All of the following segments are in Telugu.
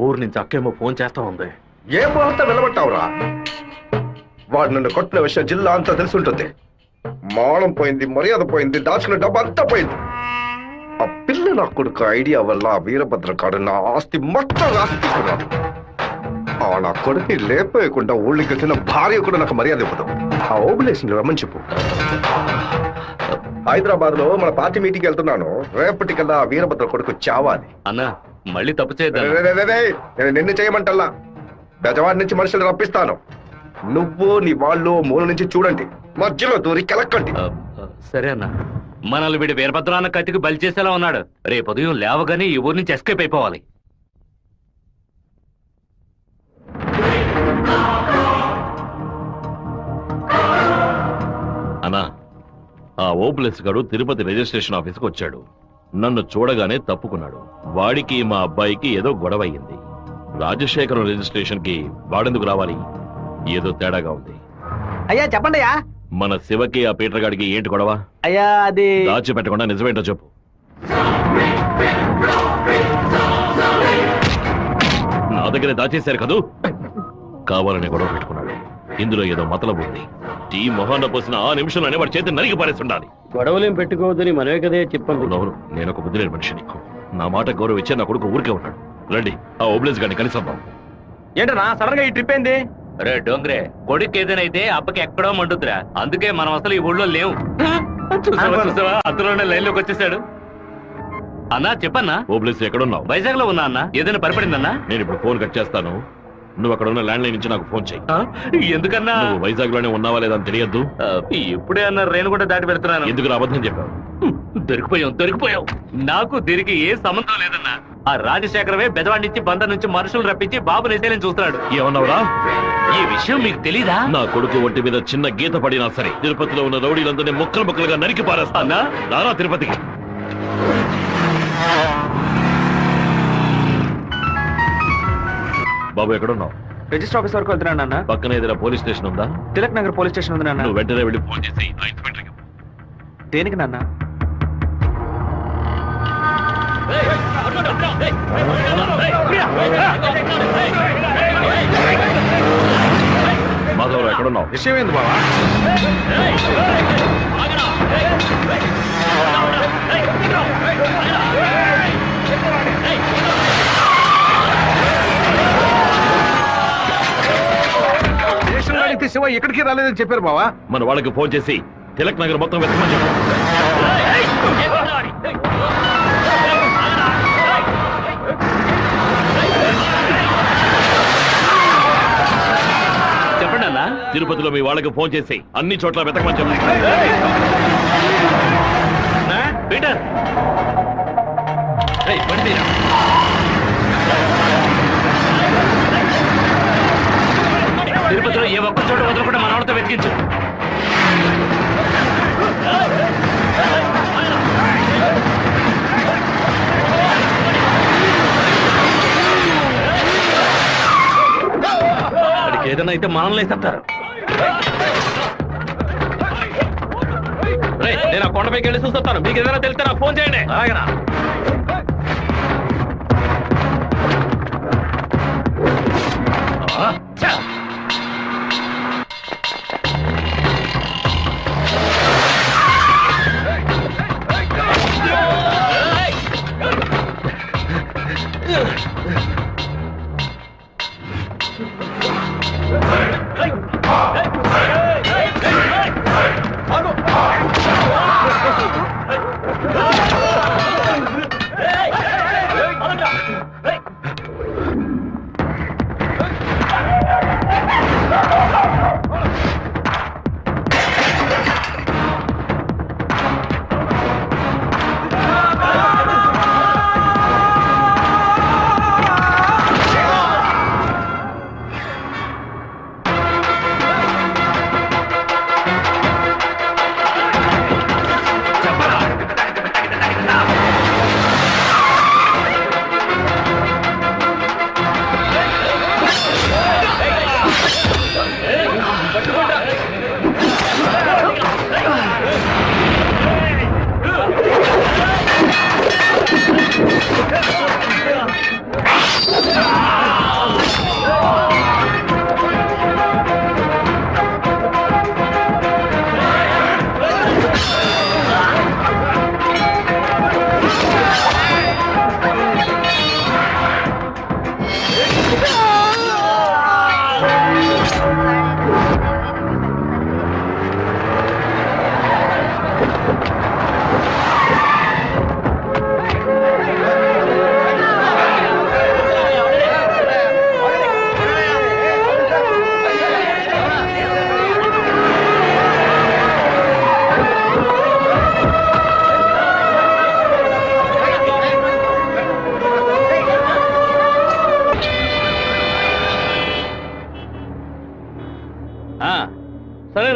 ఊరు నుంచి అక్కేమో ఫోన్ చేస్తా ఉంది. ఏ ముహూర్తం వెళ్ళబట్టావురా? వాడు నన్ను కొట్టిన విషయం జిల్లా అంతా తెలుసుంటుంది. మానం పోయింది, మర్యాద పోయింది, దాచుకున్న డబ్బు అంతా పోయింది. ఆ పిల్ల నా కొడుకు ఐడియా వల్ల వీరభద్ర కాడు నా ఆస్తి మొత్తం రాసిస్తున్నాడు. ఆ నా కొడుకుని లేపేయకుండా ఊళ్ళకి వచ్చిన భార్య కూడా నాకు మర్యాద ఇవ్వదు. ఆ ఓబులేషన్ రమ్మని చెప్పు. హైదరాబాద్ లో మన పార్టీ మీటింగ్ వెళ్తున్నాను. రేపటికల్లా వీరభద్ర కొడుకు చావాలి. అన్నా మళ్ళీ తప్పు చేద్దాం. నేను నిన్ను చేయమంటల్లా. బెజవాడి నుంచి మనుషులు రప్పిస్తాను. నువ్వు నీ వాళ్ళు మూల నుంచి చూడండి, మధ్యలో దూరి కెలక్కండి. సరే అన్న. మనల్ని వీడి వీరభద్రాన్న కత్తికి బలి చేసేలా ఉన్నాడు. రేపు ఉదయం లేవగానే ఈ ఊరి నుంచి ఎస్కేప్ అయిపోవాలి. అన్నా, ఆ ఓప్లెస్ గాడు తిరుపతి రిజిస్ట్రేషన్ ఆఫీస్కి వచ్చాడు. నన్ను చూడగానే తప్పుకున్నాడు. వాడికి మా అబ్బాయికి ఏదో గొడవ అయ్యింది. రాజశేఖరం రిజిస్ట్రేషన్ కి వాడెందుకు రావాలి? ఏదో తేడాగా ఉంది. అయ్యా చెప్పండి అయ్యా. మన శివకి ఆ పీటర్ గాడికి ఏంటి గొడవ? అయ్యా అది దాచిపెట్టకుండా నిజమేంటో చెప్పు. నా దగ్గర దాచేశారు కదూ. కావాలని గొడవ పెట్టుకున్నాడు. ఇందులో ఏదో మతలబు ఉంది. టీ మొహాన్న పోసిన ఆ నిమిషంలోనే వాడి చేతి నరికి పారేస్తుండాలి. గొడవలేం పెట్టుకోవద్దని మనమే కదే చెప్పండి. అవును, నేను ఒక బుద్ధి లేని మనిషిని. నా మాట గౌరవం ఇచ్చే నా కొడుకు ఊరికే ఉంటాడు. రండి, ఆ ఓబ్లేస్ గారిని కలిసొద్దాం. ఏంటన్నా సడన్ గా ఈ ట్రిప్ ఏంది? రే డోంగ్రే, కొడుకు ఏదైతే అప్పకి ఎక్కడో మండుద్రా. అందుకే మనం అసలు ఈ ఊళ్ళో లేవు. చూసావా అందులోనే లైన్ లోకి వచ్చేసాడు. అన్నా చెప్పన్నా. ఓబ్లేస్ ఎక్కడున్నావు? వైజాగ్ లో ఉన్నా అన్న. ఏదైనా పరిపడిందన్నా? నేను ఇప్పుడు ఫోన్ కట్ చేస్తాను. నువ్వు అక్కడ ఉన్న ల్యాండ్ లైన్ నుంచి నాకు ఫోన్ చెయ్యి. ఎందుకన్నా? నువ్వు వైజాగ్ లోనే ఉన్నావా లేదా అని తెలియద్దు. ఇప్పుడే అన్న రేణు కూడా దాటి పెడుతున్నాను. ఎందుకు అబద్ధం చెప్పావు? దొరికిపోయావు. నాకు దీనికి ఏ సంబంధం లేదన్నా. ఆ రాజశేఖరమే బెదవాడి నుంచి బందర్ నుంచి మనుషులు రప్పించి బాబు నిసేలని చూస్తున్నాడు. ఏమన్నావురా? ఈ విషయం మీకు తెలీదా? నా కొడుకు ఒంటి మీద చిన్న గీత పడినా సరే తిరుపతిలో ఉన్న రౌడీలందరినీ ముక్కలు ముక్కలుగా నరికి పారేస్తానా? రారా తిరుపతికి. బాబు ఎక్కడున్నావు? రిజిస్టర్ ఆఫీస్ వరకు వెళ్తున్నాను అన్న. పక్కన ఏదైనా పోలీస్ స్టేషన్ ఉందా? తిలక్ నగర్ పోలీస్ స్టేషన్ ఉంది నాన్న. నువ్వు వెంటనే వెళ్ళి ఫోన్ చేసి ఆ ఇన్స్పెక్టర్కి. దేనికి నాన్న? మాధవరావు ఎక్కడున్నావు? విషయం ఏంది బావా? శివ ఎక్కడికి రాలేదని చెప్పారు బావా. మన వాళ్ళకి ఫోన్ చేసి తిలక్ నగర్ మొత్తం వెతకమని చెప్పు. చెప్పండి అన్న. తిరుపతిలో మీ వాళ్ళకి ఫోన్ చేసి అన్ని చోట్ల వెతకమని చెప్పు. పీటర్ తిరుపతిలో ఏ ఒక్క చోట వదలకుండా మన వాళ్ళతో వెతికించు. వాడికి ఏదైనా అయితే మనల్ని వేసేస్తారు. నేను ఆ కొండపైకి వెళ్ళి చూస్తాను. మీకు ఏదైనా తెలిస్తే నాకు ఫోన్ చేయండి. అలాగేనా?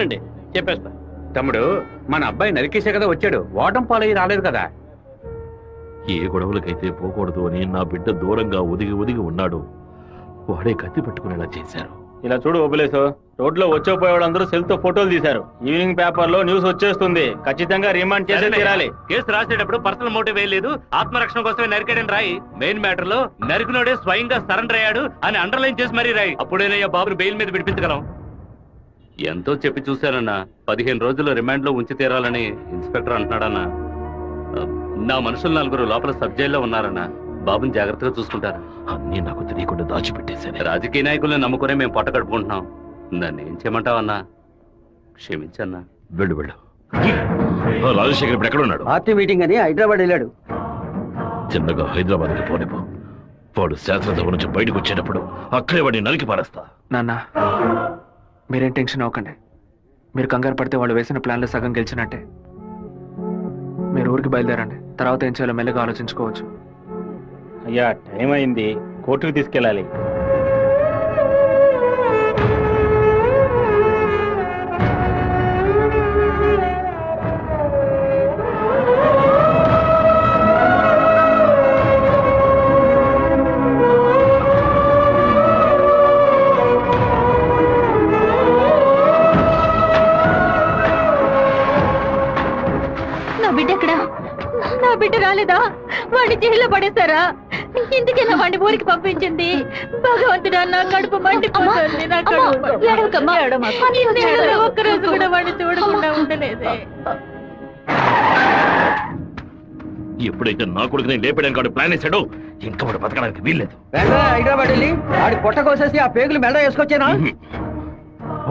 చెప్తానండి, చెప్పేస్తా. తమ్ముడు, మన అబ్బాయి నరికేసే కదా వచ్చాడు, ఓటం పాలయ్యి రాలేదు కదా. ఏ గొడవలకైతే పోకూడదు అని నా బిడ్డ దూరంగా ఒదిగి ఒదిగి ఉన్నాడు. వాడే కత్తి పట్టుకునేలా చేశారు. ఇలా చూడు ఓబులేసు, రోడ్లో వచ్చేపోయేవాళ్ళందరూ సెల్ తో ఫోటోలు తీశారు. ఈవినింగ్ పేపర్ లో న్యూస్ వచ్చేస్తుంది. ఖచ్చితంగా రిమాండ్ చేసే తీరాలి. కేసు రాసేటప్పుడు పర్సనల్ మోటివ్ వేయలేదు, ఆత్మరక్షణ కోసమే నరికాడని రాయి. మెయిన్ మ్యాటర్ లో నరికినోడే స్వయంగా సరెండర్ అయ్యాడు అని అండర్లైన్ చేసి మరీ రాయి. అప్పుడేనయ్యా బాబుని బెయిల్ మీద విడిపించగలం. ఎంతో చెప్పి చూశానన్నా, 15 రోజులు రిమాండ్ లో ఉంచి తీరాలని ఇన్స్పెక్టర్ అంటున్నాడన్నా. నా మనుషులు 4 లోపల సబ్ జైల్లో ఉన్నారన్నా. బాబుని జాగ్రత్తగా చూసుకుంటారు. అన్నీ నాకు తెలియకుండా దాచిపెట్టేశాను. రాజకీయ నాయకులను నమ్ముకునే మేము పొట్ట కడుపుకుంటున్నాం. నన్ను ఏం చేయమంటావన్నా? క్షమించన్నా. వెళ్ళు వెళ్ళు. రాజశేఖర్ ఇప్పుడు ఎక్కడ ఉన్నాడు? పార్టీ మీటింగ్ అని హైదరాబాద్ వెళ్ళాడు. చిన్నగా హైదరాబాద్కి పోనిపో. వాడు శాస్త్రసభ నుంచి బయటకు వచ్చేటప్పుడు అక్కడే వాడిని నరికి పారేస్తా. నాన్న, మీరేం టెన్షన్ అవ్వకండి. మీరు కంగారు పడితే వాళ్ళు వేసిన ప్లాన్లో సగం గెలిచినట్టే. మీరు ఊరికి బయలుదేరండి. తర్వాత ఏం చేయాలో మెల్లగా ఆలోచించుకోవచ్చు. అయ్యా, టైం అయింది, కోర్టుకు తీసుకెళ్ళాలి. నా బిడ్డ రాలేదా? వాడిని జైల్లో పడేస్తారా? ఇందుకేనా వాడిని ఊరికి పంపించింది? భగవంతుడా, నా కడుపు మండిపోతుంది. నా ఒక్కరోజు కూడా వాడిని చూడకుండా ఉండలేదే. ఎప్పుడైతే నా కొడుకుని లేపడానికి వాడు ప్లాన్ వేశాడో ఇంకా వాడు బతకడానికి వీల్లేదు. హైదరాబాద్ వెళ్ళి వాడి పొట్ట కోసేసి ఆ పేగులు మెడ వేసుకొచ్చేనా?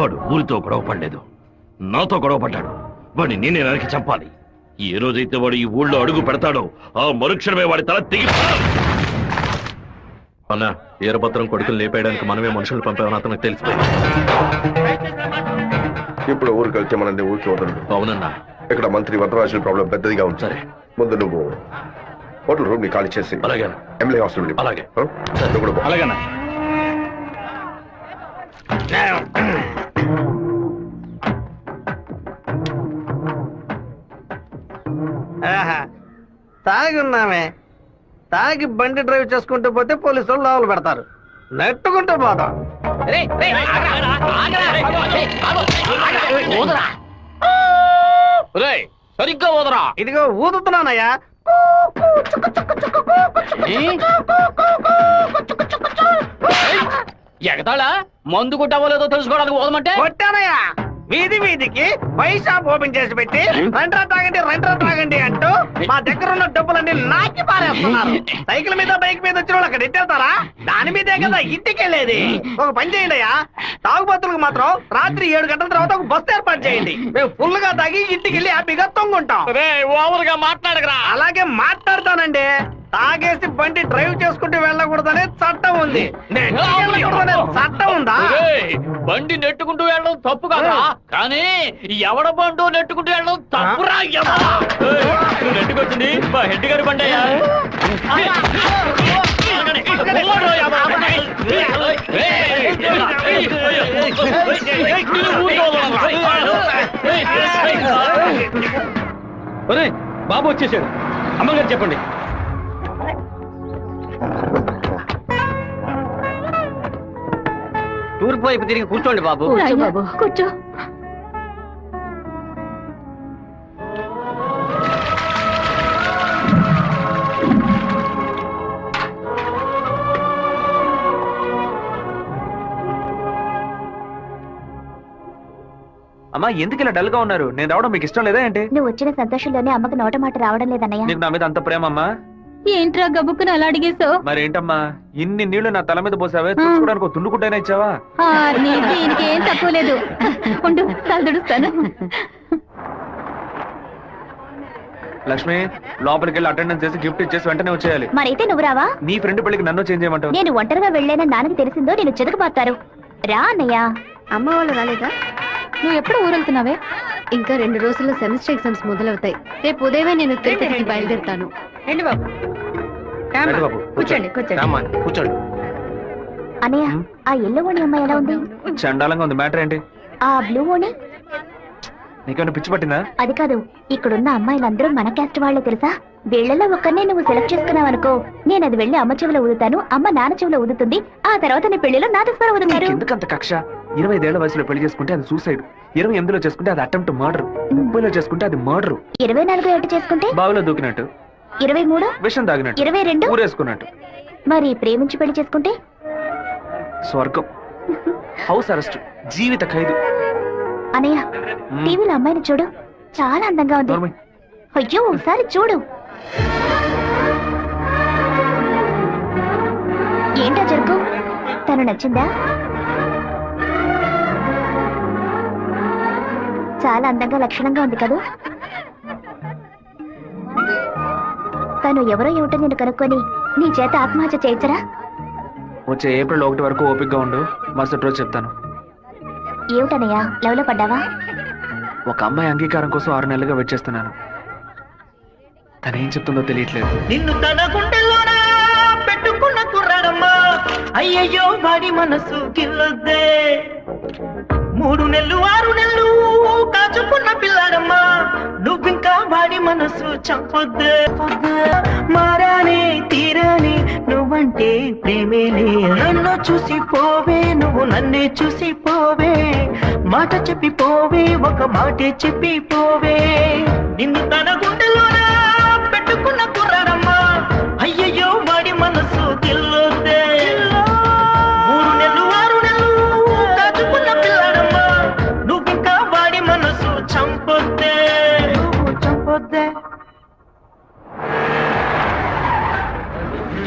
వాడు ఊరితో గొడవ పడలేదు, నాతో గొడవ పడ్డాడు. వాడిని నేనే నరికి చంపాలి. ఏ రోజైతే వాడు ఈ ఊళ్ళో అడుగు పెడతాడో ఆ మరుక్షణమే వాడి తల తెగి. అన్న, ఈరభద్రం కొడుకులు లేపేయడానికి మనమే మనుషులు పంపామని అతనికి తెలిసిపోయింది. ఇప్పుడు ఊరికి వెళ్తే మనల్ని ఊరికి వదలడు. అవునన్నా. ఇక్కడ మంత్రి వరదరాజుల ప్రాబ్లం పెద్దదిగా ఉంది. సరే, ముందు నువ్వు హోటల్ రూమ్ ని ఖాళీ చేసి అలాగే ఎమ్మెల్యే హాస్టల్ అలాగే. నువ్వు కూడా పో. అలాగేనా? తాగి ఉన్నామే, తాగి బండి డ్రైవ్ చేసుకుంటూ పోతే పోలీసులు లోపల పెడతారు. నెట్టుకుంటూ పోతాం. సరిగ్గా వదరా. ఇదిగో ఊదుతున్నానయ్యా. ఎగతాళా? మందు కొట్టవలేదో తెలుసుకోవడానికి పోదమంటే కొట్టానయ్యా. వీధి వీధికి వైన్ షాప్ ఓపెన్ చేసి పెట్టి రెండ్రా తాగండి అంటూ మా దగ్గర ఉన్న డబ్బులన్నీ నాకి పారేస్తున్నారు. సైకిల్ మీద బైక్ మీద వచ్చిన వాళ్ళు అక్కడ ఎట్టేస్తారా? దాని మీదే కదా ఇంటికి వెళ్ళేది. ఒక పని చేయండి అయ్యా, తాగుబోతులకు మాత్రం రాత్రి 7 గంటల తర్వాత ఒక బస్సు ఏర్పాటు చేయండి. మేము ఫుల్ గా తాగి ఇంటికి వెళ్ళి హ్యాపీగా తొంగుంటాం. ఓవర్గా మాట్లాడగరా. అలాగే మాట్లాడతానండి. తాగేసి బండి డ్రైవ్ చేసుకుంటూ వెళ్ళకూడదనే చట్టం ఉంది. చట్టం ఉందా? బండి నెట్టుకుంటూ వెళ్ళడం తప్పు కదా, కానీ ఎవడ బండు నెట్టుకుంటూ వెళ్ళడం తప్పురా. నువ్వు నెట్టుకొచ్చింది మా హెడ్ గారి బండి అయ్యా. బాబు వచ్చేసాడు. అమ్మగారు చెప్పండి. తూర్పు వైపు తిరిగి కూర్చోండి బాబు. బాబు కూర్చో. అమ్మా, ఎందుకు ఇలా డల్ గా ఉన్నారు? నేను రావడం మీకు ఇష్టం లేదా ఏంటి? నువ్వు వచ్చిన సంతోషంలోనే అమ్మకి నోట మాట రావడం లేదన్నయ్య. నీకు నా మీద అంత ప్రేమ అమ్మా? ఏంట్రా గబుక్కుని అలా అడిగేసావు? మరేంటమ్మా, ఇన్ని నీళ్లు నా తల మీద పోసావే, చూసుకోవడానికి ఒక తుండుకుంటైనా ఇచ్చావా? దీనికేం తక్కువ లేదు. ఉండు, తలదుడుస్తాను. లక్ష్మి, లోపలికి వెళ్ళి అటెండెన్స్ చేసి గిఫ్ట్ ఇచ్చేసి వెంటనే వచ్చేయాలి. మరైతే నువ్వు రావా? నీ ఫ్రెండ్ పెళ్లికి నన్ను చేంజ్ చేయమంటావు? నేను ఒంటరిగా వెళ్ళానని నాన్నకి తెలిసిందో నేను చెదకబాతారు. రా అన్నయ్య. అమ్మ వాళ్ళు రాలేదా? నువ్వు ఎప్పుడు ఊరెళ్తున్నావే? ఇంకా 2 రోజుల్లో సెమిస్టర్ ఎగ్జామ్స్ మొదలవుతాయి. రేపు ఉదయమే నేను తిరుపతికి బయలుదేరుతాను. రండి బాబు. రండి బాబు, కూర్చోండి. కూర్చోండి. అన్నయ్య, ఆ ఎల్లో ఓణి అమ్మాయి ఎలా ఉంది? చండాలంగా ఉంది. మ్యాటర్ ఏంటి? ఆ బ్లూ ఓణి నీకేమైనా పిచ్చి పట్టిందా? అది కాదు, ఇక్కడున్న అమ్మాయిలందరూ మన క్యాస్ట్ వాళ్లే తెలుసా? వీళ్ళలో ఒక్కనే నువ్వు సెలెక్ట్ చేసుకున్నావు అనుకో, నేను అది వెళ్ళి అమ్మ చెవిలో ఊదుతాను, అమ్మ నాన్న చెవిలో ఊదుతుంది, ఆ తర్వాత నీ పెళ్లిలో నాదస్వరం ఊదుతారు. ఎందుకంత కక్ష? 25 ఏళ్ల వయసులో పెళ్లి చేసుకుంటే అది సూసైడ్, 28లో చేసుకుంటే అది అటెంప్ట్ మర్డర్, 30లో చేసుకుంటే అది మర్డర్, 24 ఏట చేసుకుంటే బావిలో దూకినట్టు, 23 విషం తాగినట్టు, 22 ఊరేసుకున్నట్టు. మరి ప్రేమించి పెళ్లి చేసుకుంటే స్వర్గం, హౌస్ అరెస్ట్, జీవిత ఖైదు. అనయ్య, టీవీలో అమ్మాయిని చూడు, చాలా అందంగా ఉంది. నోర్మై. అయ్యో ఒకసారి చూడు. ఏంటా జరుగు? తను నచ్చిందా? చాలా అందంగా లక్షణంగా ఉంది కదా. తను ఎవరో ఏమిటో నేను కనుక్కొని నీ చేత ఆత్మహత్య చేయించరా? వచ్చే ఏప్రిల్ 1 వరకు ఓపికగా ఉండు, మరుసటి రోజు చెప్తాను. ఏమిటనయ్యా, లవ్లో పడ్డావా? ఒక అమ్మాయి అంగీకారం కోసం 6 నెలలుగా వెయిట్ చేస్తున్నాను. తనేం చెప్తుందో తెలియట్లేదు. నిన్ను తన గుండెల్లోనా పెట్టుకున్న కుర్రాడమ్మా, అయ్యయ్యో వాడి మనసు గిల్లొద్దే. 3 నెలలు 6 నెలలు కాచుకున్న పిల్లాడమ్మా, నువ్వింకా వాడి మనసు చంపొద్దే. మారానే తీరానే నువ్వంటే ప్రేమేలే, నన్ను చూసి పోవే, నువ్వు నన్నే చూసి పోవే, మాట చెప్పి పోవే, ఒక మాటే చెప్పి పోవే. నిన్ను తన గుండెల్లోనా పెట్టుకున్న కుర్రాడమ్మా, అయ్యయ్యో వాడి మనసు గిల్లొద్దే. 3 నెలలు 6 నెలలు కాచుకున్న పిల్లాడమ్మా, నువ్వింకా వాడి మనసు చంపొద్దే, నువ్వు చంపొద్దే.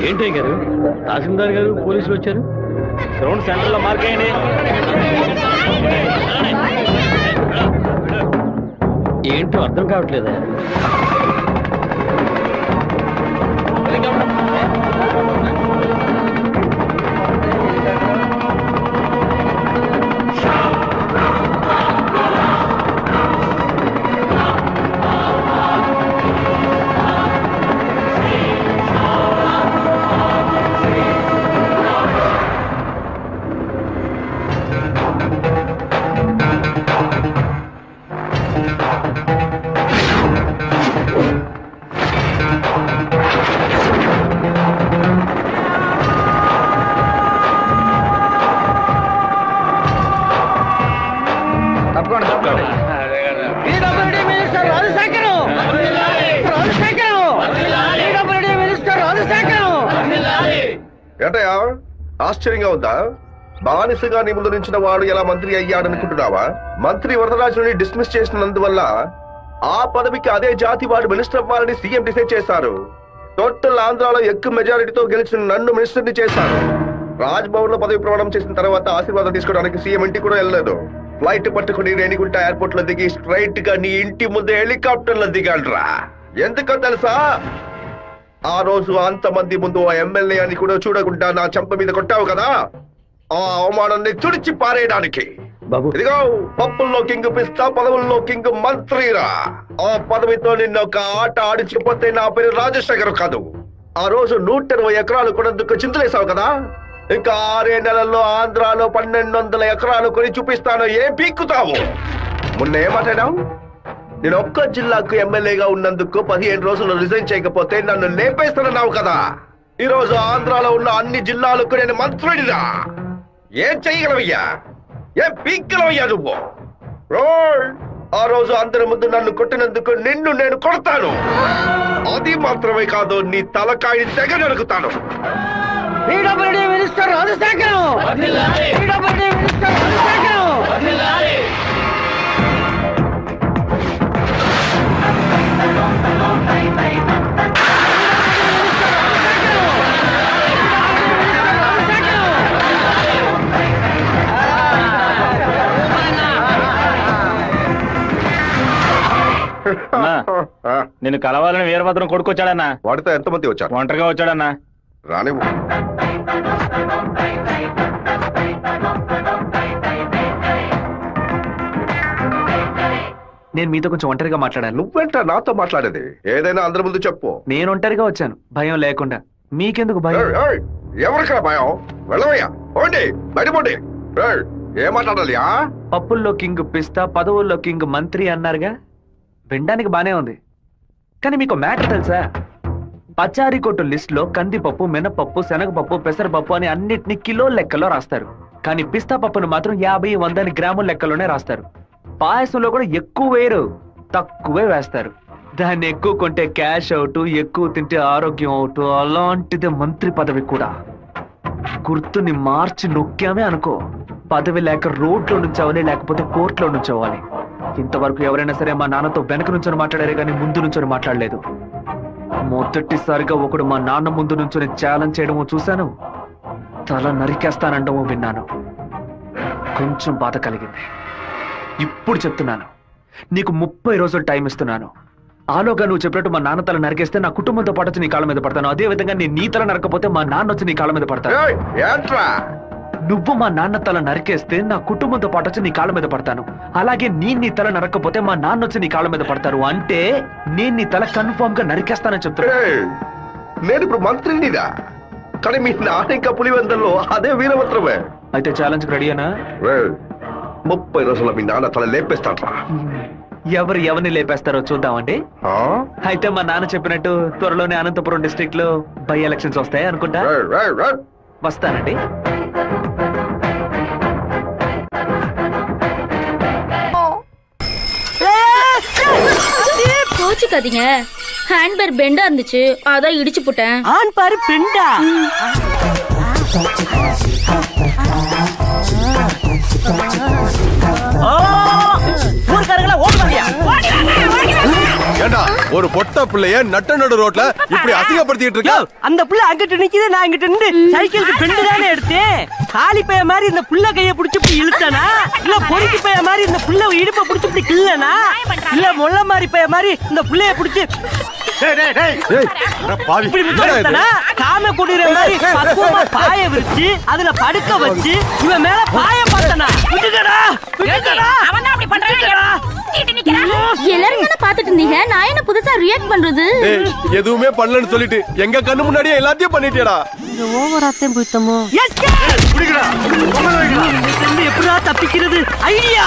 ఏంటి గారు, తహసీల్దార్ గారు పోలీసులు వచ్చారు. గ్రౌండ్ సెంటర్ లో మార్క్ అయ్యండి. ఏంటో అర్థం కావట్లేదా? ఏంటయ్యా ఆశ్చర్యంగా ఉందా? బానిసగా నీ ముందు నించిన వాడు ఎలా మంత్రి అయ్యాడనుకుంటున్నావా? మంత్రి వరదరాజుని డిస్మిస్ చేసినందువల్ల ఆ పదవికి అదే జాతి వాడు మినిస్టర్ అవ్వాలని సీఎం డిసైడ్ చేశారు. టోటల్ ఆంధ్రాలో ఎక్కువ మెజారిటీతో గెలిచిన నన్ను మినిస్టర్ని చేశారు. రాజ్భవన్ లో పదవి ప్రమాణం చేసిన తర్వాత ఆశీర్వాదం తీసుకోవడానికి సీఎం ఇంటికి కూడా వెళ్ళలేదు. ఫ్లైట్ పట్టుకుని రేణిగుంట ఎయిర్పోర్ట్ లో దిగి స్ట్రైట్ గా నీ ఇంటి ముందే హెలికాప్టర్ లో దిగాడ్రా. ఎందుకో తెలుసా? ఆ రోజు అంతమంది ముందు ఆ ఎమ్మెల్యే అని కూడా చూడకుండా నా చెంప మీద కొట్టావు కదా, ఆ అవమానాన్ని తుడిచి పారేయడానికి. ఇదిగో పప్పుల్లో కింగ్ పిస్తా, పదవుల్లో కింగ్ మంత్రిరా. ఆ పదవితో నిన్న ఒక ఆట ఆడించకపోతే నా పేరు రాజశేఖర్ కాదు. ఆ రోజు 120 ఎకరాలు కొనేందుకు చింతలేసావు కదా, ఇంకా 6 నెలల్లో ఆంధ్రాలో 1200 ఎకరాలు కొని చూపిస్తాను. ఏం పీక్కుతావు? మొన్న ఏమాటాడావు? నేను ఒక్క జిల్లాకు ఎమ్మెల్యేగా ఉన్నందుకు 15 రోజులు రిజైన్ చేయకపోతే నన్ను లేపేస్తానన్నావు కదా. ఈ రోజు ఆంధ్రాలో ఉన్న అన్ని జిల్లాలకు నేను మంత్రుడినా. ఏం చెయ్యగలవయ్యా? ఏం పీక్కలవయ్యా నువ్వు? ఆ రోజు అందరి ముందు నన్ను కొట్టినందుకు నిన్ను నేను కొడతాను. అది మాత్రమే కాదు, నీ తలకాయని తెగ నరుకుతాను. Minister Rajasekharam, minister Rajasekharam. నేను కలవాలని వీరభద్రం కొడుకొచ్చాడన్నా. వాడితో ఎంతమంది వచ్చారు? ఒంటరిగా వచ్చాడన్నా. రానివ్వు. నేను మీతో కొంచెం ఒంటరిగా మాట్లాడాను. నువ్వేంట నాతో మాట్లాడేది? ఏదైనా అందరి ముందు చెప్పు. నేను ఒంటరిగా వచ్చాను, భయం లేకుండా. మీకెందుకు భయం? ఎవరికరా భయం? వెళ్ళవయ్యా, పోండి, బయటపోండి. ఏం మాట్లాడాలి? పప్పుల్లో కింగ్ పిస్తా, పదవుల్లో కింగ్ మంత్రి అన్నారుగా. వినడానికి బానే ఉంది, కానీ మీకు మ్యాటర్ తెలుసా? పచారీ కొట్టు లిస్ట్ లో కందిపప్పు, మినపప్పు, శనగపప్పు, పెసరపప్పు అని అన్నిటిని కిలో లెక్కలో రాస్తారు. కానీ పిస్తా పప్పును మాత్రం 50-100 గ్రాముల లెక్కలోనే రాస్తారు. పాయసంలో కూడా ఎక్కువ వేయరు, తక్కువే వేస్తారు. దాన్ని ఎక్కువ కొంటే క్యాష్ అవుట్, ఎక్కువ తింటే ఆరోగ్యం అవుట్. అలాంటిదే మంత్రి పదవి కూడా. గుర్తుని మార్చి నొక్కామే అనుకో, పదవి లేక రోడ్లో నుంచోవాలి, లేకపోతే కోర్టులో నుంచోవాలి. ఇంతవరకు ఎవరైనా సరే మా నాన్నతో వెనక నుంచొని మాట్లాడారే కానీ ముందు నుంచొని మాట్లాడలేదు. మొదటిసారిగా ఒకడు మా నాన్న ముందు నుంచొని ఛాలెంజ్ చేయడమో చూశాను, తల నరికేస్తానండమో విన్నాను. కొంచెం బాధ కలిగింది. ఇప్పుడు చెప్తున్నాను, నీకు 30 రోజులు టైం ఇస్తున్నాను. ఆలోగా నువ్వు చెప్పినట్టు మా నాన్న తల నరికేస్తే నా కుటుంబంతో పాటు వచ్చి నీ కాళ్ళ మీద పడతాను. అదే విధంగా నీ తల నరకపోతే మా నాన్న వచ్చి నీ కాళ్ళ మీద పడతాను. నువ్వు మా నాన్న తల నరికేస్తే నా కుటుంబంతో పాటు వచ్చి నీ కాళ్ళ మీద పడతాను. అలాగే నీ తల నరకపోతే మా నాన్న వచ్చి నీ కాళ్ళ మీద పడతారు. అంటే నేను నీ తల కన్ఫర్మ్ గా నరికేస్తానని చెప్తున్నా. నేను ఇప్పుడు మంత్రినిదా, కానీ మీ నాన్న ఇంకా పులివెందల్లో అదే వీరభద్రమే. అయితే ఛాలెంజ్ రెడీనా? 30 రోజుల మీ నాన్న తల లేపేస్తాడ్రా. ఎవరిని లేపేస్తారో చూద్దామండి. అయితే మా నాన్న చెప్పినట్టు త్వరలోనే అనంతపురం డిస్ట్రిక్ట్ లో బై ఎలక్షన్స్ వస్తాయి అనుకుంటా. వస్తానండి. கோச்சுக்காதீங்க, ஹேண்ட்பேர் பெண்டா இருந்துச்சு, அதான் இடிச்சு போட்டேன். ஆன் பாரு பெண்டா. ஊர்க்காரங்களா ஓடுவாங்க. ஏண்டா ஒரு பொட்ட பிள்ளைய நட்ட நடு ரோட்ல இப்படி அசிங்கப்படுத்திட்டு இருக்க? அந்த புள்ள அங்கிட்டு நிக்குது, நான் இங்கிட்டு நின்று சைக்கிளுக்கு பெண்டு தானே எடுத்தேன். காலி பைய மாதிரி இந்த புள்ள கைய புடிச்சு இப்படி இழுத்தனா, இல்ல பொறுக்கி பைய மாதிரி இந்த புள்ள இடுப்ப புடிச்சு இப்படி கிள்ளனா, இல்ல முள்ள மாதிரி பைய மாதிரி இந்த புள்ளைய புடிச்சு காம குடிற மாதிரி பக்குவமா பாய விரிச்சு அதுல படுக்க வச்சு இவன் மேல பாய பார்த்தனா. விட்டுடா விட்டுடா, அவன் அப்படி பண்றானே. எல்லாரும் என்ன பாத்துட்டு இருந்தீங்க, நான் என்ன புதுசா ரியாக்ட் பண்றது? எதுவுமே பண்ணலன்னு சொல்லிட்டு எங்க கண்ணு முன்னாடியே எல்லாத்தையும் பண்ணிட்டியடா. இந்த ஓவராத்தையும் போய்த்தமோ. எப்படா தப்பிக்கிறது? ஐடியா,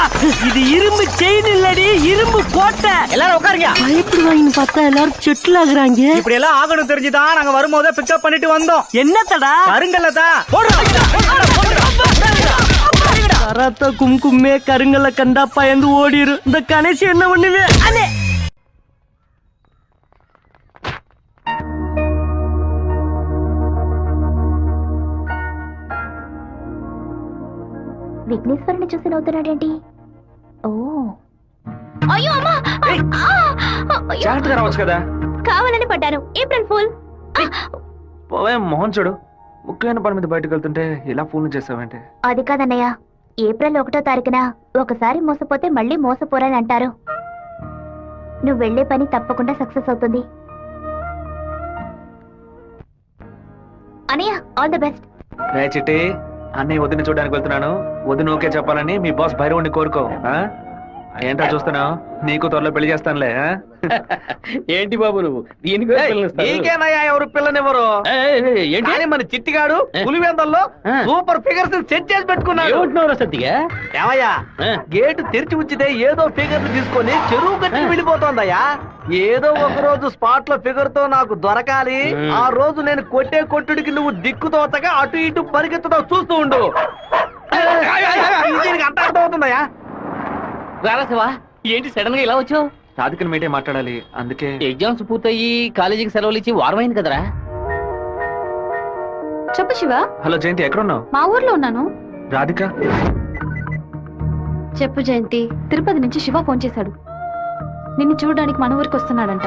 இது இரும்பு செயின் இல்லடி, இரும்பு கோட்டை. எல்லாரும் உட்காருங்க. பயப்படுவாங்கன்னு பார்த்தா எல்லாரும் செட்டில் ஆகுறாங்க. இப்படி எல்லாம் ஆகணும் தெரிஞ்சுதான் நாங்க வரும்போதே பிக்கப் பண்ணிட்டு வந்தோம். என்னத்தடா? கருங்கல்லதா. கராத்தா கும்கும்மே கருங்கல்ல கண்டா பயந்து ஓடிரு. இந்த கணேசி என்ன பண்ணுவே? విఘ్నేశ్వరుని చూసి నవ్వుతున్నాడేంటి? ఓ అయ్యో అమ్మా, జాగ్రత్తగా రావచ్చు కదా. కావాలని పడ్డాను. April full. పోవే మోహన్ చూడు, ముఖ్యమైన పని మీద బయటకు వెళ్తుంటే ఇలా ఫోన్ చేసావంటే. అది కాదన్నయ్య, ఏప్రిల్ 1వ తారీఖున ఒకసారి మోసపోతే మళ్ళీ మోసపోరని అంటారు. నువ్వు వెళ్లే పని తప్పకుండా సక్సెస్ అవుతుంది. అన్నయ్య, ఆల్ ది బెస్ట్. రే చిట్టి, అన్నయ్య వదిన చూడడానికి వెళ్తున్నాను. వదిన ఓకే చెప్పాలని మీ బాస్ భైరవుని కోరుకో. ఏంటో చూస్తున్నావు, నీకు త్వరలో పెళ్లి చేస్తానులే. ఏంటి బాబు నువ్వు నీకేనయ్యా ఎవరు పిల్లనివ్వరు? ఏంటి మన చిట్టిగాడు పులివెందల్లో సూపర్ ఫిగర్స్ సెట్ చేసి పెట్టుకున్నాడు. సత్తిగా ఏమయ్యా, గేటు తెరిచి ఉంచితే ఏదో ఫిగర్ తీసుకొని చెరువు కట్టి వెళ్ళిపోతోందయ్యా. ఏదో ఒక రోజు స్పాట్ లో ఫిగర్ తో నాకు దొరకాలి. ఆ రోజు నేను కొట్టే కొట్టుడికి నువ్వు దిక్కుతోతగా అటు ఇటు పరిగెత్తుతావు, చూస్తూ ఉండు. అంత అర్థమవుతుందయ్యా. రారాశివా, ఏంటి సడన్ గా ఇలా వచ్చావు? రాధికని మీటే మాట్లాడాలి, అందుకే. ఎగ్జామ్స్ పూర్తయి కాలేజీకి సెలవులు ఇచ్చి వారమైంది కదరా. చెప్పు శివ. హలో జయంతి, ఎక్కడున్నావు? మా ఊర్లో ఉన్నాను. రాధిక? చెప్పు జయంతి. తిరుపతి నుంచి శివ ఫోన్ చేశాడు. నిన్ను చూడడానికి మన ఊరికి వస్తున్నాడంట.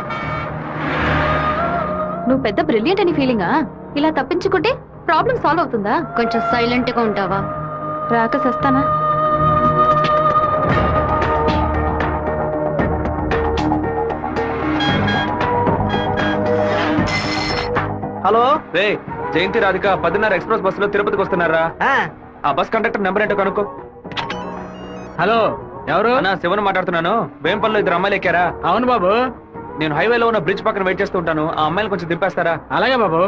నువ్వు పెద్ద బ్రిలియంట్ అని ఫీలింగా? ఇలా తప్పించుకుంటే ప్రాబ్లం సాల్వ్ అవుతుందా? కొంచెం సైలెంట్ గా ఉంటావా? రాక సస్తానా? హలో రే, జయంతి రాధిక 10:30 ఎక్స్ప్రెస్ బస్సులో తిరుపతికి వస్తున్నారా? ఆ బస్ కండక్టర్ నెంబర్ ఏంటో కనుక్కో. హలో, ఎవరు? అన్నా, శివన్ మాట్లాడుతున్నాను. వేంపల్లో 2 అమ్మాయిలు ఎక్కారా? అవును బాబు. నేను హైవేలో ఉన్న బ్రిడ్జ్ పక్కన వెయిట్ చేస్తూ ఉంటాను. ఆ అమ్మాయిలు కొంచెం దింపేస్తారా? అలాగే బాబు.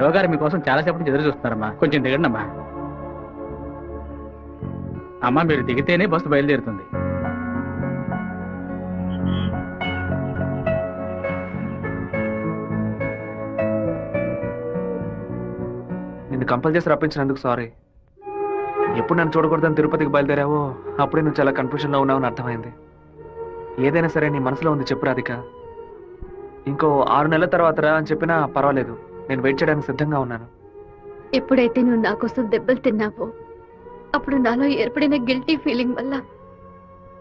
షో గారు మీకోసం చాలాసేపు నుంచి ఎదురు చూస్తున్నారమ్మా, కొంచెం దిగండి అమ్మా. అమ్మా మీరు దిగితేనే బస్సు బయలుదేరుతుంది. నిన్ను కంపల్ చేసి రప్పించినందుకు సారీ. ఎప్పుడు నన్ను చూడకూడదని తిరుపతికి బయలుదేరావో అప్పుడే నువ్వు చాలా కన్ఫ్యూజన్లో ఉన్నావని అర్థమైంది. ఏదైనా సరే నీ మనసులో ఉంది చెప్పు రాధిక. ఇంకో 6 నెలల తర్వాత రా అని చెప్పినా పర్వాలేదు, నేను వెయిట్ చేయడానికి సిద్ధంగా ఉన్నాను. ఎప్పుడైతే నువ్వు నా కోసం దెబ్బలు తిన్నావో అప్పుడు నాలో ఏర్పడిన గిల్టీ ఫీలింగ్ వల్ల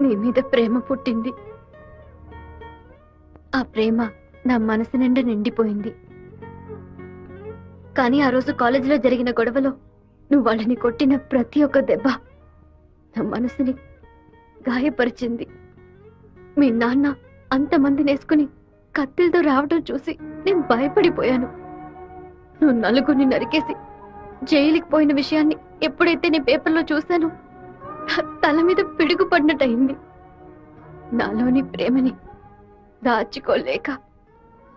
నీ మీద ప్రేమ పుట్టింది. ఆ ప్రేమ నా మనసు నిండా నిండిపోయింది. కానీ ఆ రోజు కాలేజీలో జరిగిన గొడవలో నువ్వు వాళ్ళని కొట్టిన ప్రతి ఒక్క దెబ్బ నా మనసుని గాయపరిచింది. మీ నాన్న అంతమందిని వేసుకుని కత్తిలతో రావడం చూసి నేను భయపడిపోయాను. నువ్వు నలుగురిని నరికేసి జైలుకి పోయిన విషయాన్ని ఎప్పుడైతే నేను పేపర్లో చూశానో నా తల మీద పిడుగు పడినట్టయింది. నాలోని ప్రేమని దాచుకోలేక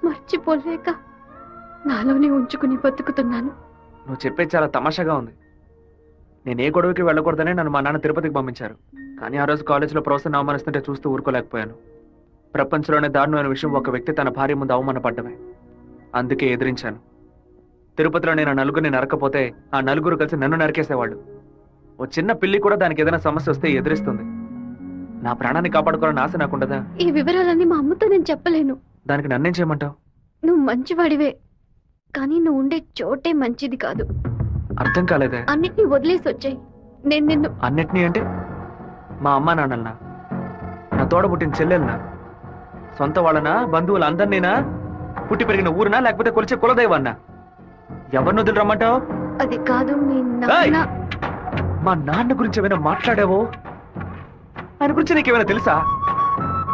మర్చిపోలేక నాలోనే ఉంచుకుని బతుకుతున్నాను. నువ్వు చెప్పేది చాలా తమాషాగా ఉంది. నేను ఏ గొడవకి వెళ్ళకూడదనే నన్ను మా నాన్న తిరుపతికి పంపించారు. కానీ ఆ రోజు కాలేజీలో ప్రొఫెసర్ని అవమానిస్తుంటే చూస్తూ ఊరుకోలేకపోయాను. ప్రపంచంలోనే దారుణమైన విషయం ఒక వ్యక్తి తన భార్య ముందు అవమానపడ్డమే. అందుకే ఎదిరించాను. తిరుపతిలో నేను ఆ నలుగురిని నరకపోతే ఆ నలుగురు కలిసి నన్ను నరికేసేవాళ్ళు. ఓ చిన్న పిల్లి కూడా దానికి ఏదైనా సమస్య వస్తే ఎదిరిస్తుంది. నా ప్రాణాన్ని కాపాడుకోవాలని ఆశ నాకుండదా? ఈ వివరాలన్నీ మా అమ్మతో నేను చెప్పలేను. దానికి నన్నేం చేయమంటావు? నువ్వు మంచివాడివే, కానీ నువ్వు ఉండే చోటే మంచిది కాదు. అర్థం కాలేదే. అన్నిటినీ వదిలేసి వచ్చాయి. నేను నిన్ను అన్నిటినీ అంటే మా అమ్మా నాన్నలనా, నా తోడ పుట్టిన చెల్లెలనా, సొంత వాళ్ళనా, బంధువులు అందరినీనా, పుట్టి పెరిగిన ఊరునా, లేకపోతే కొలిచే కులదైవన్నా? ఎవరిని వదిలి రమ్మంటావు? అది కాదు మీ నాన్న. మా నాన్న గురించి ఏమైనా మాట్లాడావో? ఆయన గురించి నీకేమైనా తెలుసా?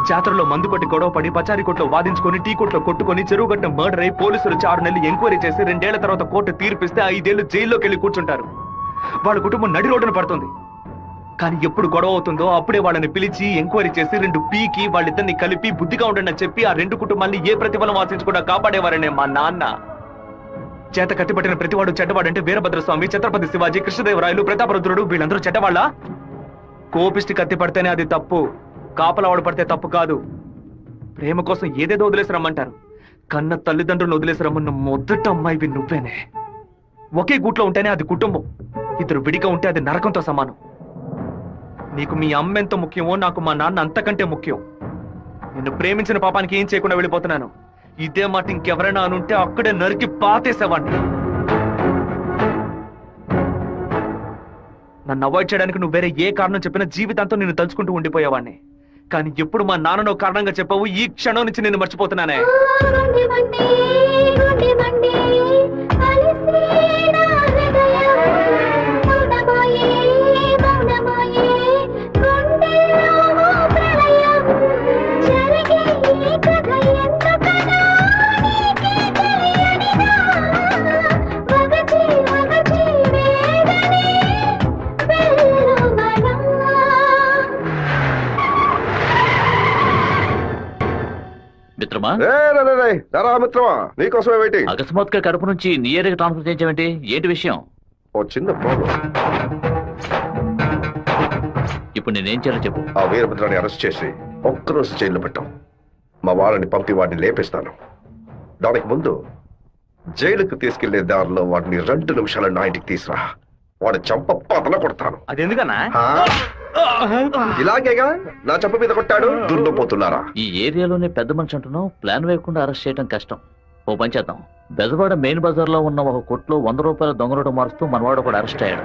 జాతరలో మందు కొట్టి గొడవ పడి పచారీ కొట్లో వాదించుకొని టీ కొట్లో కొట్టుకొని చెరువు గట్టిన మర్డర్ అయి పోలీసులు 6 నెలలు ఎంక్వైరీ చేసి 2 ఏళ్ల తర్వాత కోర్టు తీర్పిస్తే 5 ఏళ్లు జైల్లోకి వెళ్ళి కూర్చుంటారు. వాళ్ళ కుటుంబం నడి రోడ్డున పడుతుంది. కానీ ఎప్పుడు గొడవ అవుతుందో అప్పుడే వాళ్ళని పిలిచి ఎంక్వైరీ చేసి 2 పీకి వాళ్ళిద్దరిని కలిపి బుద్ధిగా ఉండండి అని చెప్పి ఆ 2 కుటుంబాన్ని ఏ ప్రతిఫలం ఆశించకుండా కాపాడేవారనే మా నాన్న. చేత కట్టిపట్టిన ప్రతివాడు చెడ్డవాడంటే వీరభద్రస్వామి, ఛత్రపతి శివాజీ, కృష్ణదేవరాయలు, ప్రతాపరుద్రుడు వీళ్ళందరూ చెడ్డవాళ్ళ? కోపిష్టి కత్తి పడితేనే అది తప్పు, కాపలావాడు పడితే తప్పు కాదు. ప్రేమ కోసం ఏదేదో వదిలేసి రమ్మంటారు. కన్న తల్లిదండ్రులను వదిలేసి రమ్మన్న మొదట అమ్మాయివి నువ్వేనే. ఒకే గూట్లో ఉంటేనే అది కుటుంబం, 2 విడిగా ఉంటే అది నరకంతో సమానం. నీకు మీ అమ్మ ఎంత ముఖ్యమో నాకు మా నాన్న అంతకంటే ముఖ్యం. నిన్ను ప్రేమించిన పాపానికి ఏం చేయకుండా వెళ్ళిపోతున్నాను. ఇదే మాట ఇంకెవరైనా అనుంటే అక్కడే నరికి పాతేసేవాడిని. నన్ను అవాయిడ్ చేయడానికి నువ్వు వేరే ఏ కారణం చెప్పినా జీవితాంతం నిన్ను తలుచుకుంటూ ఉండిపోయేవాడిని. కానీ ఎప్పుడు మా నాన్ననో కారణంగా చెప్పావు, ఈ క్షణం నుంచి నేను మర్చిపోతున్నానే. మిత్రమా, మిత్రమా, నీకోసమే వెయిటింగ్. అకస్మాత్తుగా కడుపు నుంచి నీ ఏరియాకి ట్రాన్స్ఫర్ చేయించావేంటి? ఏంటి విషయం? ఓ చిన్న ప్రాబ్లం. ఇప్పుడు నేనేం చేయాలో చెప్పు. ఆ వీరభద్రాన్ని అరెస్ట్ చేసి ఒక్కరోజు జైల్లో పెట్టాం. మా వాళ్ళని పంపి వాడిని లేపేస్తాను. దానికి ముందు జైలుకు తీసుకెళ్లే దారిలో వాడిని 2 నిమిషాల నా ఇంటికి తీసురా. వాడు చంప పతల కొడతాను. అది ఎందుకన్నా? ఇలాగేగా నా చంప మీద కొట్టాడు. దున్నపోతున్నారా? ఈ ఏరియాలోనే పెద్ద మనిషి అంటున్నావు, ప్లాన్ వేయకుండా అరెస్ట్ చేయడం కష్టం. ఓ పని చేద్దాం, బెజవాడ మెయిన్ బజార్ లో ఉన్న ఒక కొట్లో 100 రూపాయల దొంగ నోటు మారుస్తూ మనవాడు ఒకడు అరెస్ట్ అయ్యాడు.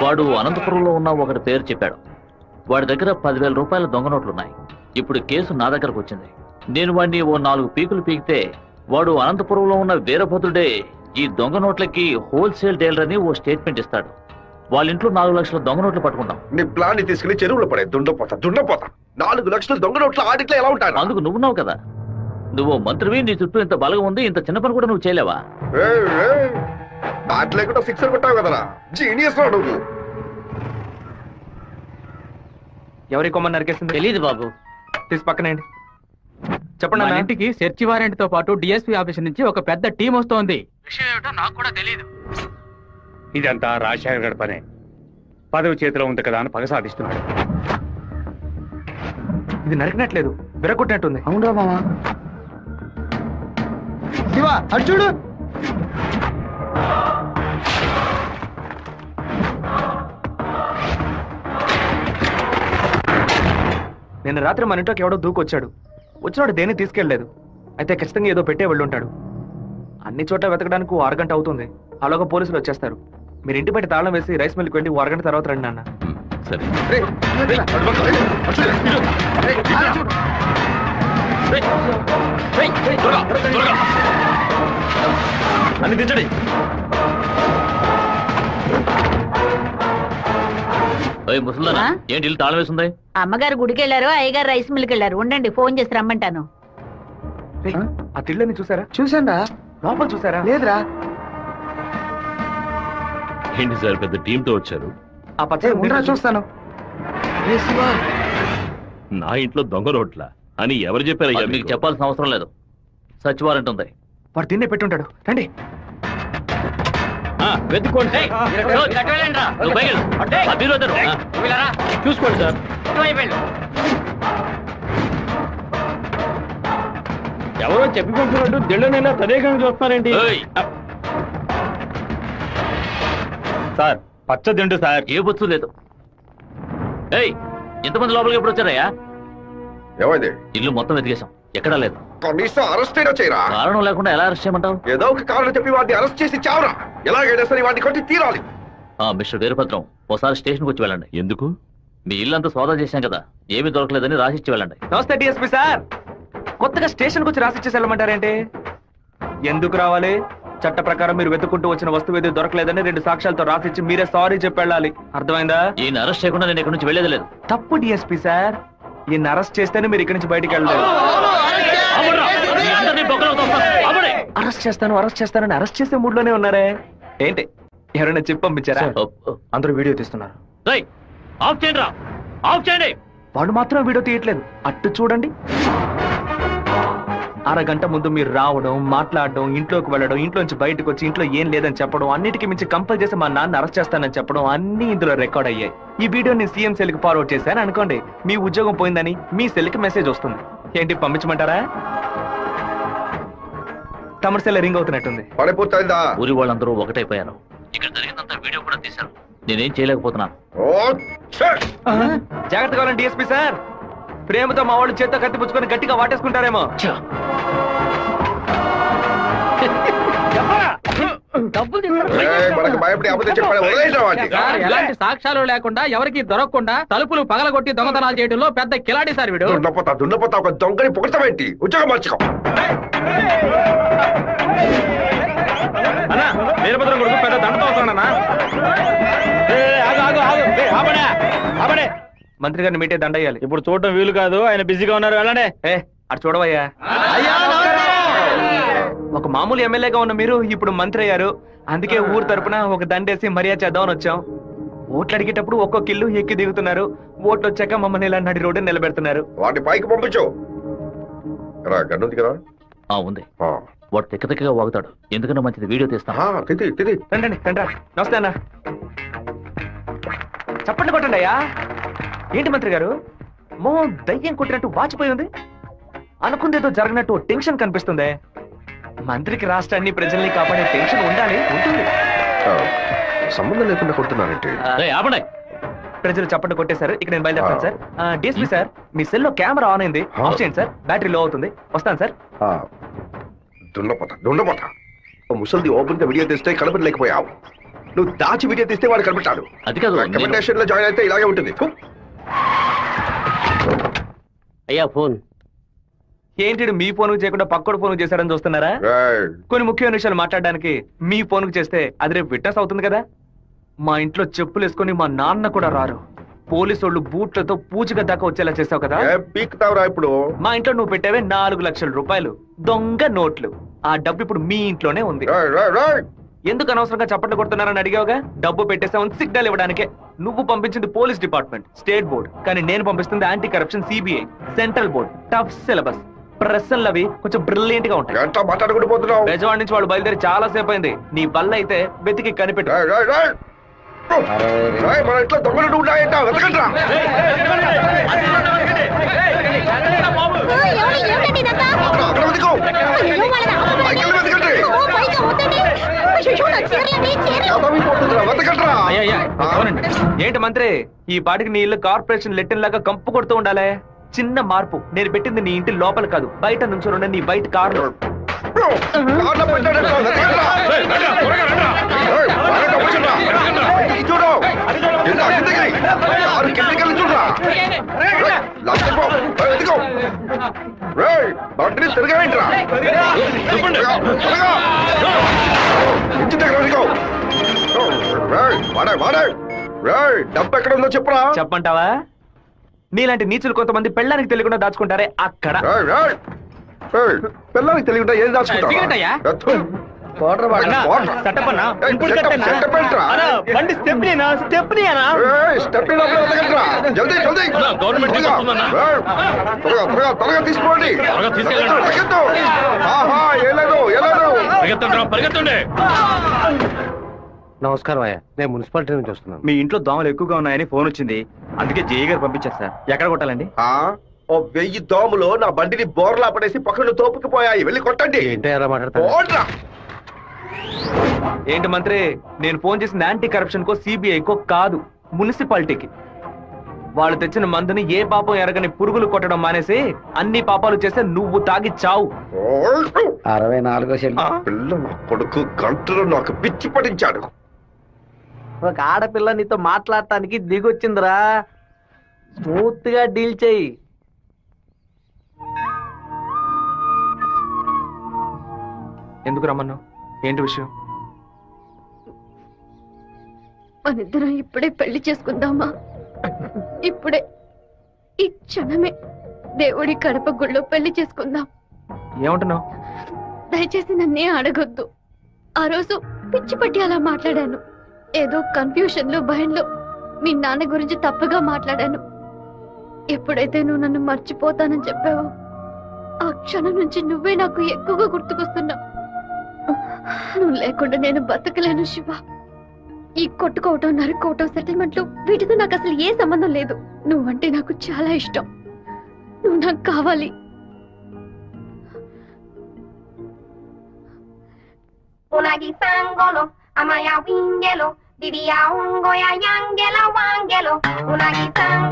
వాడు అనంతపురంలో ఉన్న ఒకటి పేరు చెప్పాడు. వాడి దగ్గర 10,000 రూపాయల దొంగ నోట్లున్నాయి. ఇప్పుడు కేసు నా దగ్గరకు వచ్చింది. నేను వాడిని ఓ 4 పీకులు పీకితే వాడు అనంతపురంలో ఉన్న వీరభద్రుడే ఈ దొంగ నోట్లకి హోల్సేల్ డీలర్ అని ఓ స్టేట్మెంట్ ఇస్తాడు. వాళ్ళ ఇంట్లో 4 లక్షల దొంగ నోట్లు పట్టుకుంటాం. నీ ప్లాన్ ని తీసుకెళ్లి చెరువులో పడే. దుండపోతా 4 లక్షల దొంగ నోట్ల ఆడిట్లో ఎలా ఉంటాడు? అందుకు నువ్వున్నావు కదా, నువ్వు మంత్రివి, నీ చుట్టూ ఇంత బలగం ఉంది, ఇంత చిన్న పని కూడా నువ్వు చేయలేవా? బ్యాట్ లేకుండా సిక్సర్ కొట్టావు కదరా, జీనియస్ రా నువ్వు. ఎవరి కొమ్మని నరికేసింది? తెలియదు బాబు. తీసి పక్కనేయండి. చెప్పండి మన అన్న. ఇంటికి సెర్చ్ వారెంట్ తో పాటు డిఎస్పీ ఆఫీస్ నుంచి ఒక పెద్ద టీం వస్తోంది. విషయం ఏమిటో నాకు కూడా తెలియదు. ఇదంతా రాజశేఖర్ గడి పనే. పదవి చేతిలో ఉంది కదా అని పగ సాధిస్తున్నాడు. ఇది నరికినట్లేదు, విరగొట్టినట్టుంది. అవునరా మామా. శివ అటు చూడు. నిన్న రాత్రి మన ఇంట్లోకి ఎవడో దూకొచ్చాడు. వచ్చినాడు దేన్ని తీసుకెళ్లలేదు. అయితే ఖచ్చితంగా ఏదో పెట్టే వెళ్ళుంటాడు. అన్ని చోట్ల వెతకడానికి ఓ అరగంట అవుతుంది. అలాగా పోలీసులు వచ్చేస్తారు. మీరు ఇంటి బయట తాళం వేసి రైస్ మిల్కి వెళ్ళి ఓ అరగంట తర్వాత రండి నాన్న. సరే అన్ని దించండి. ముసల్దానా ఏంటి ఇల్లు తాళం వేసింది? అమ్మగారు గుడికి వెళ్ళారు, అయ్యగారు రైస్ మిల్కి వెళ్ళారు. ఉండండి, ఫోన్ చేసి రమ్మంటాను. ఆ తిళ్ళని చూసారా? చూసాండా? లోపల చూసారా? లేదురా. ఏంటి సార్ పెద్ద టీంతో వచ్చారు? ఆ పచ్చ ఉండరా చూస్తాను. నా ఇంట్లో దొంగ రోట్ల అని ఎవరు చెప్పారయ్యా అది మీకు చెప్పాల్సిన అవసరం లేదు. సర్చ్ వారెంట్ ఉంది. వాడు తిన్నే పెట్టుంటాడు. రండి వెతుక్కోండి. చూసుకోండి సార్. ఎవరో చెప్పి పంపినట్టు దిళ్ళనైనా తదేకంగా చూస్తున్నారేంటి? సార్ పచ్చ దిండు సార్. ఏ బొచ్చు లేదు. ఏయ్, ఎంతమంది లోపలికి ఎప్పుడు వచ్చారయ్యా? ఏమైంది? ఇల్లు మొత్తం వెతికేశాం, ఎక్కడా లేదు. కనీసం అరెస్ట్ అయినా చేయరా? కారణం లేకుండా ఎలా అరెస్ట్ చేయమంటావు? ఏదో ఒక కారణం చెప్పి వాడిని అరెస్ట్ చేసి చావరా. ఎలాగైనా సరే వాడిని కొట్టి తీరాలి. మిస్టర్ వీరభద్రం, ఒకసారి స్టేషన్కి వచ్చి వెళ్ళండి. ఎందుకు? మీ ఇల్లంతా సోదా చేశాం కదా, ఏమీ దొరకలేదని రాసిచ్చి వెళ్ళండి. నమస్తే డిఎస్పీ సార్. కొత్తగా స్టేషన్ వచ్చి రాసిచ్చేసి వెళ్ళమంటారేంటి? ఎందుకు రావాలి? చట్ట ప్రకారం మీరు వెతుక్కుంటూ వచ్చిన వస్తువు ఏది దొరకలేదని 2 సాక్ష్యాలతో రాసిచ్చి మీరే సారీ చెప్పి వెళ్ళాలి. అర్థమైందా? ఈయన అరెస్ట్ చేయకుండా నేను ఇక్కడ నుంచి వెళ్ళేది లేదు. తప్పు డిఎస్పీ సార్. ఈయన అరెస్ట్ చేస్తేనే మీరు ఇక్కడి నుంచి బయటికి వెళ్ళలేదు. అరెస్ట్ చేస్తానని అరెస్ట్ చేసే మూడ్ లోనే ఉన్నారే ఏంటి? ఎవరైనా చెప్పి పంపించారా? అందరూ వీడియో తీస్తున్నారు. ఆఫ్ చేయండి రా, ఆఫ్ చేయండి. వాడు మాత్రం వీడియో తీయట్లేదు. అట్టు చూడండి. అరగంట ముందు మీరు రావడం, మాట్లాడడం, ఇంట్లోకి వెళ్ళడం, ఇంట్లోంచి బయటకు వచ్చి ఇంట్లో ఏం లేదని చెప్పడం, అన్నిటికీ మించి కంపల్ చేసి మా నాన్న అరెస్ట్ చేస్తానని చెప్పడం అన్ని ఇందులో రికార్డ్ అయ్యాయి. ఈ వీడియో నేను సీఎం సెల్ కి ఫార్వర్డ్ చేశాను అనుకోండి, మీ ఉద్యోగం పోయిందని మీ సెల్ కి మెసేజ్ వస్తుంది. ఏంటి, పంపించమంటారా? తమరి సెల్ రింగ్ అవుతున్నట్టుంది. పడిపోతుందా? ఊరి వాళ్ళందరూ ఒకటైపోయారు. ఇక్కడ జరిగిందంతా వీడియో కూడా తీశారు. నేనేం చేయలేకపోతున్నాను. జాగ్రత్త కావాలండి డిఎస్పీ సార్. ప్రేమతో మా వాళ్ళు చేత్తో కత్తి పుచ్చుకొని గట్టిగా వాటేసుకుంటారేమో. మనకు భయపడి అబద్ధం చెప్పాడు. వదిలేసాం వాడిని. ఎలాంటి సాక్ష్యాలు లేకుండా ఎవరికి దొరకకుండా తలుపులు పగలగొట్టి దొంగతనాలు చేయడంలో పెద్ద కిలాడి సార్ వీడు. దున్నపోతా ఒక దొంగని పొగడతామేంటి? ఉద్యోగం మార్చుకో. అన్నా వీరభద్రం కొడుకు పెద్ద దండతో వస్తాడన్నా. మంత్రి గారిని మీటే దండయ్యాలి. ఇప్పుడు చూడటం వీలు కాదు, ఆయన బిజీగా ఉన్నారు. వెళ్ళండి. అటు చూడవయ్యా. ఒక మామూలు ఎమ్మెల్యేగా ఉన్న మీరు ఇప్పుడు మంత్రి అయ్యారు. అందుకే ఊరు తరపున ఒక దండేసి మర్యాద చేద్దామని వచ్చాం. ఓట్లు అడిగేటప్పుడు ఒక్కొక్క ఇల్లు ఎక్కి దిగుతున్నారు. ఓట్లు వచ్చాక మమ్మల్ని ఇలా నడి రోడ్డు నిలబెడుతున్నారు. వాటిని పైకి పంపించు. గన్నుంది కదా? ఉంది. వాడు తిక్కగా వాగుతాడు. ఎందుకన్నా మంచిది వీడియో తీస్తాను. రండి రండి. నమస్తే అన్న. చప్పట్లు కొట్టండి అయ్యా. ఏంటి మంత్రి గారు, మో దయ్యం కొట్టినట్టు వాచిపోయి ఉంది. అనుకుందేదో జరగనట్టు టెన్షన్ కనిపిస్తుంది. మంత్రికి రాష్ట్రాన్ని ప్రజల్ని కాపాడే టెన్షన్ ఉండాలి, ఉంటుంది. సంబంధం లేకుండా కొడుతున్నారంటే ప్రజలు చప్పట్లు కొట్టేశారు. ఇక నేను బయలుదేరుతాను సార్. డిఎస్పీ సార్, మీ సెల్ లో కెమెరా ఆన్ అయింది. ఆఫ్ చేయండి సార్, బ్యాటరీ లో అవుతుంది. వస్తాను సార్. దున్నపోతా ముసలిది ఓపెన్ గా వీడియో తీస్తే కనపడలేకపోయావు. నువ్వు దాచి వీడియో తీస్తే వాడు కనపడతాడు. అది కాదు, రికమెండేషన్ లో జాయిన్ అయితే ఇలాగే ఉంటుంది. అయ్యా ఫోన్ ఏంటి, మీ ఫోన్ చేయకుండా పక్కడు ఫోన్ చేశారని చూస్తున్నారా? కొన్ని ముఖ్యమైన విషయాలు మాట్లాడడానికి మీ ఫోన్ చేస్తే అది రేపు విట్నెస్ అవుతుంది కదా. మా ఇంట్లో చెప్పులు వేసుకొని మా నాన్న కూడా రారు. పోలీసు వాళ్ళు బూట్లతో పూజగా దాకా వచ్చేలా చేసావు కదా. ఇప్పుడు మా ఇంట్లో నువ్వు పెట్టావే 4 లక్షల రూపాయలు దొంగ నోట్లు. ఆ డబ్బు ఇప్పుడు మీ ఇంట్లోనే ఉంది. ఎందుకు అనవసరంగా చప్పట్లు కొడుతున్నారని అడిగావుగా. డబ్బు పెట్టేసామని సిగ్నల్ ఇవ్వడానికే. నువ్వు పంపించింది పోలీస్ డిపార్ట్మెంట్, స్టేట్ బోర్డ్, కానీ నేను పంపిస్తుంది anti corruption, CBI, central board. Tough syllabus. ప్రశ్నలు అవి కొంచెం బ్రిలియంట్ గా ఉంటాయి. ఎంత మాట్లాడుకుంటూ పోతున్నావు? బెజవాడ నుంచి వాళ్ళు బయలుదేరి చాలా సేపు అయింది. నీ బల్ల అయితే వెతికి కనిపెట్టు. మన ఇంట్లో దొంగలు ఉన్నాయంట, వెతకండ్రా. అక్కడ వెతుకో. పైకెళ్ళి వెతకండి. చదవిపోతుందిరా, వెతకండ్రా. ఏంటి మంత్రి, ఈ పాటికి నీ ఇల్లు కార్పొరేషన్ లెట్టిన్ లాగా కంపు కొడుతూ ఉండాలి. చిన్న మార్పు, నేను పెట్టింది నీ ఇంటి లోపల కాదు, బయట నుంచి నీ బయట కారు. తిరగేంట్రా డబ్బు ఎక్కడ ఉందో చెప్పరా? చెప్పంటావా? నీలాంటి నీచులు కొంతమంది పెళ్ళానికి తెలియకుండా దాచుకుంటారే అక్కడ. పిల్లలకి తెలియకుండా ఏం దాచుకుంటా? తీసుకోండి. నమస్కారం అయ్యా, నేను మున్సిపాలిటీ నుంచి వస్తున్నాను. మీ ఇంట్లో దోమలు ఎక్కువగా ఉన్నాయని ఫోన్ వచ్చింది, అందుకే జేఈ గారు పంపించారు సార్. ఎక్కడ కొట్టాలండి? ఓ 1000 దోమలు నా బండిని బోర్లా పడేసి పక్కన తోపుకుపోయాయి, వెళ్ళి కొట్టండి. ఏంటో ఎలా మాట్లాడతా? ఏంటి మంత్రి, నేను ఫోన్ చేసింది యాంటీ కరప్షన్ కో సిబిఐకో కాదు, మున్సిపాలిటీకి. వాళ్ళు తెచ్చిన మందుని ఏ పాపం ఎరగని పురుగులు కొట్టడం మానేసి అన్ని పాపాలు చేస్తే నువ్వు తాగి చావు. 64 పిల్ల నా కొడుకు గంటలో నాకు పిచ్చి పడించాడు. ఒక ఆడపిల్ల నీతో మాట్లాడటానికి దిగొచ్చిందిరా, స్మూత్ గా డీల్ చెయ్యి. ఎందుకు రమ్మన్నావు? ఏంటి విషయం? మనిద్దరం ఇప్పుడే పెళ్లి చేసుకుందామా? ఇప్పుడే, ఈ క్షణమే దేవుడి కడప గుళ్ళో పెళ్లి చేసుకుందాం. ఏమంటున్నావు? దయచేసి నన్నే అడగొద్దు. ఆ రోజు పిచ్చి పట్టి అలా మాట్లాడాను. ఏదో కన్ఫ్యూషన్ లో భయంలో మీ నాన్న గురించి తప్పుగా మాట్లాడాను. ఎప్పుడైతే నువ్వు నన్ను మర్చిపోతానని చెప్పావో ఆ క్షణం నుంచి నువ్వే నాకు ఎక్కువగా గుర్తుకొస్తున్నావు. నువ్వు లేకుండా నేను బతకలేను శివ. ఈ కొట్టుకోవటం, నరుకోవటం, సెటిల్మెంట్లు వీటితో నాకు అసలు ఏ సంబంధం లేదు. నువ్వంటే నాకు చాలా ఇష్టం. నువ్వు నాకు కావాలి. Unagi sangolo, amaya wingelo, divia ungoya yangela wangelo, unagi sangolo.